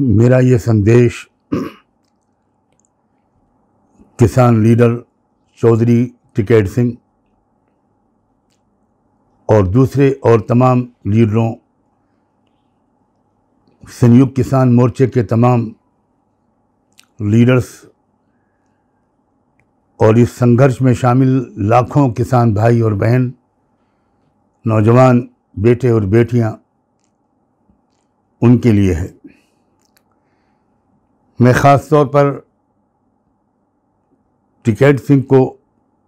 मेरा ये संदेश किसान लीडर चौधरी टिकैत सिंह और दूसरे और तमाम लीडरों, संयुक्त किसान मोर्चे के तमाम लीडर्स और इस संघर्ष में शामिल लाखों किसान भाई और बहन, नौजवान बेटे और बेटियां, उनके लिए है। मैं ख़ास तौर पर टिकैत सिंह को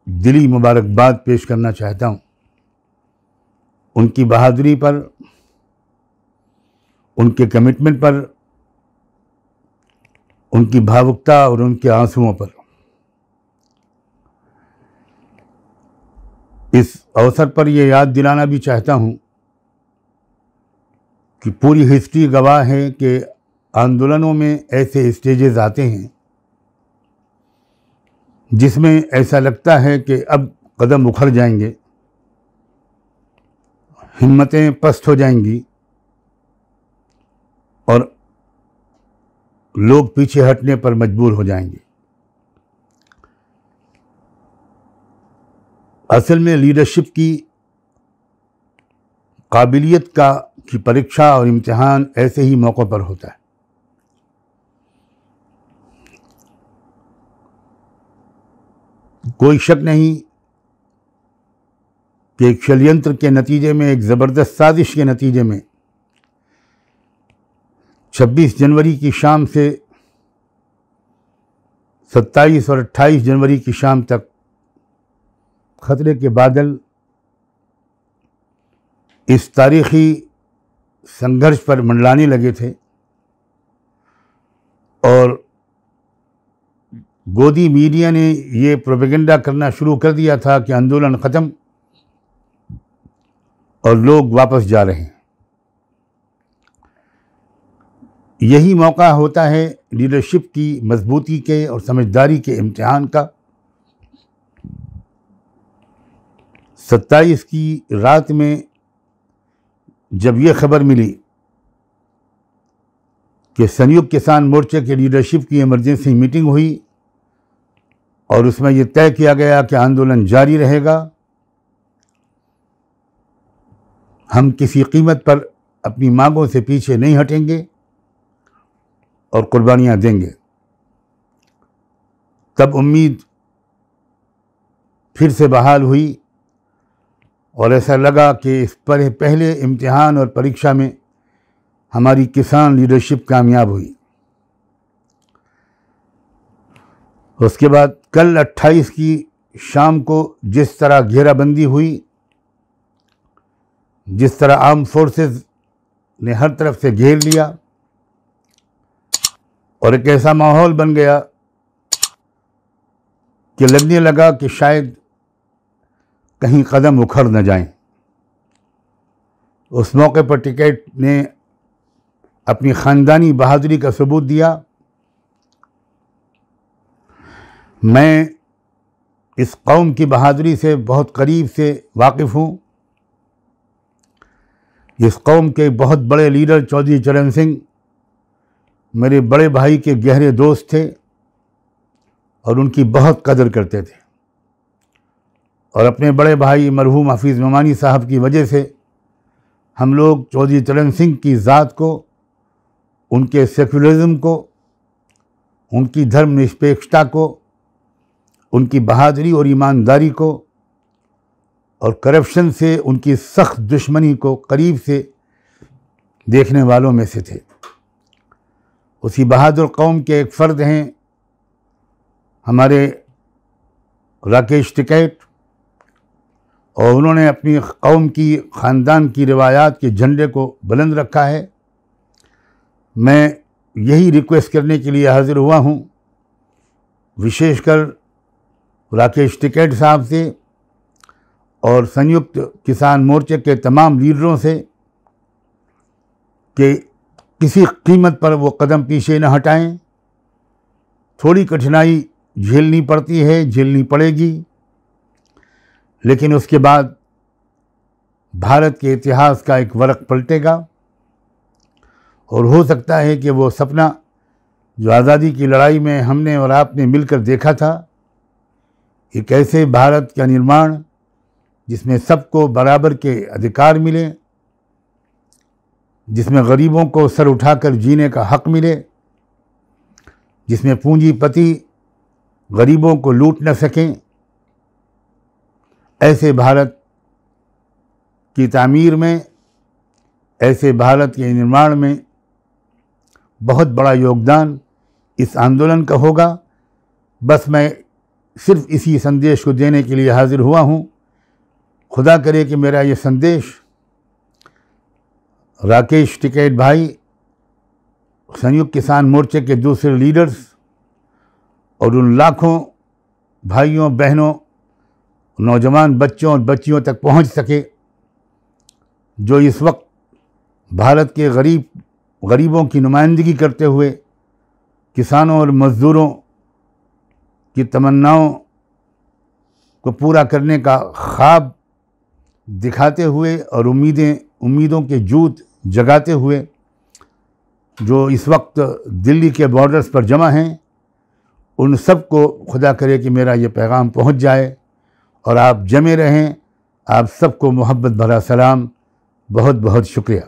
दिली मुबारकबाद पेश करना चाहता हूँ, उनकी बहादुरी पर, उनके कमिटमेंट पर, उनकी भावुकता और उनके आंसुओं पर। इस अवसर पर यह याद दिलाना भी चाहता हूँ कि पूरी हिस्ट्री गवाह है कि आंदोलनों में ऐसे स्टेजेस आते हैं जिसमें ऐसा लगता है कि अब कदम उखड़ जाएंगे, हिम्मतें पस्त हो जाएंगी और लोग पीछे हटने पर मजबूर हो जाएंगे। असल में लीडरशिप की काबिलियत की परीक्षा और इम्तिहान ऐसे ही मौक़ों पर होता है। कोई शक नहीं कि एक षड्यंत्र के नतीजे में, एक ज़बरदस्त साजिश के नतीजे में 26 जनवरी की शाम से 27 और 28 जनवरी की शाम तक खतरे के बादल इस तारीख़ी संघर्ष पर मंडलाने लगे थे और गोदी मीडिया ने ये प्रोपेगेंडा करना शुरू कर दिया था कि आंदोलन ख़त्म और लोग वापस जा रहे हैं। यही मौका होता है लीडरशिप की मजबूती के और समझदारी के इम्तिहान का। 27 की रात में जब ये खबर मिली कि संयुक्त किसान मोर्चे के लीडरशिप की इमरजेंसी मीटिंग हुई और उसमें यह तय किया गया कि आंदोलन जारी रहेगा, हम किसी कीमत पर अपनी मांगों से पीछे नहीं हटेंगे और कुर्बानियां देंगे, तब उम्मीद फिर से बहाल हुई और ऐसा लगा कि इस पर पहले इम्तिहान और परीक्षा में हमारी किसान लीडरशिप कामयाब हुई। उसके बाद कल 28 की शाम को जिस तरह घेराबंदी हुई, जिस तरह आर्म फोर्सेस ने हर तरफ से घेर लिया और एक ऐसा माहौल बन गया कि लगने लगा कि शायद कहीं कदम उखड़ न जाएं। उस मौके पर टिकैत ने अपनी ख़ानदानी बहादुरी का सबूत दिया। मैं इस कौम की बहादुरी से बहुत करीब से वाकिफ़ हूँ। इस कौम के बहुत बड़े लीडर चौधरी चरण सिंह मेरे बड़े भाई के गहरे दोस्त थे और उनकी बहुत कदर करते थे और अपने बड़े भाई मरहूम हफीज़ नोमानी साहब की वजह से हम लोग चौधरी चरण सिंह की ज़ात को, उनके सेकुलरिज्म को, उनकी धर्मनिरपेक्षता को, उनकी बहादुरी और ईमानदारी को और करप्शन से उनकी सख्त दुश्मनी को करीब से देखने वालों में से थे। उसी बहादुर कौम के एक फ़र्द हैं हमारे राकेश टिकैत और उन्होंने अपनी कौम की, ख़ानदान की रिवायात के झंडे को बुलंद रखा है। मैं यही रिक्वेस्ट करने के लिए हाज़िर हुआ हूँ, विशेषकर राकेश टिकैत साहब से और संयुक्त किसान मोर्चे के तमाम लीडरों से कि किसी कीमत पर वो कदम पीछे न हटाएं। थोड़ी कठिनाई झेलनी पड़ती है, झेलनी पड़ेगी, लेकिन उसके बाद भारत के इतिहास का एक वरक़ पलटेगा और हो सकता है कि वो सपना जो आज़ादी की लड़ाई में हमने और आपने मिलकर देखा था, एक ऐसे भारत का निर्माण जिसमें सबको बराबर के अधिकार मिले, जिसमें गरीबों को सर उठाकर जीने का हक मिले, जिसमें पूंजीपति गरीबों को लूट न सकें, ऐसे भारत की तामीर में, ऐसे भारत के निर्माण में बहुत बड़ा योगदान इस आंदोलन का होगा। बस मैं सिर्फ इसी संदेश को देने के लिए हाजिर हुआ हूँ। खुदा करे कि मेरा ये संदेश राकेश टिकैत भाई, संयुक्त किसान मोर्चे के दूसरे लीडर्स और उन लाखों भाइयों बहनों, नौजवान बच्चों और बच्चियों तक पहुंच सके जो इस वक्त भारत के गरीबों की नुमाइंदगी करते हुए किसानों और मज़दूरों की तमन्नाओं को पूरा करने का ख्वाब दिखाते हुए और उम्मीदों के जूत जगाते हुए जो इस वक्त दिल्ली के बॉर्डर्स पर जमा हैं, उन सब को खुदा करे कि मेरा ये पैगाम पहुंच जाए और आप जमे रहें। आप सबको मोहब्बत भरा सलाम। बहुत बहुत शुक्रिया।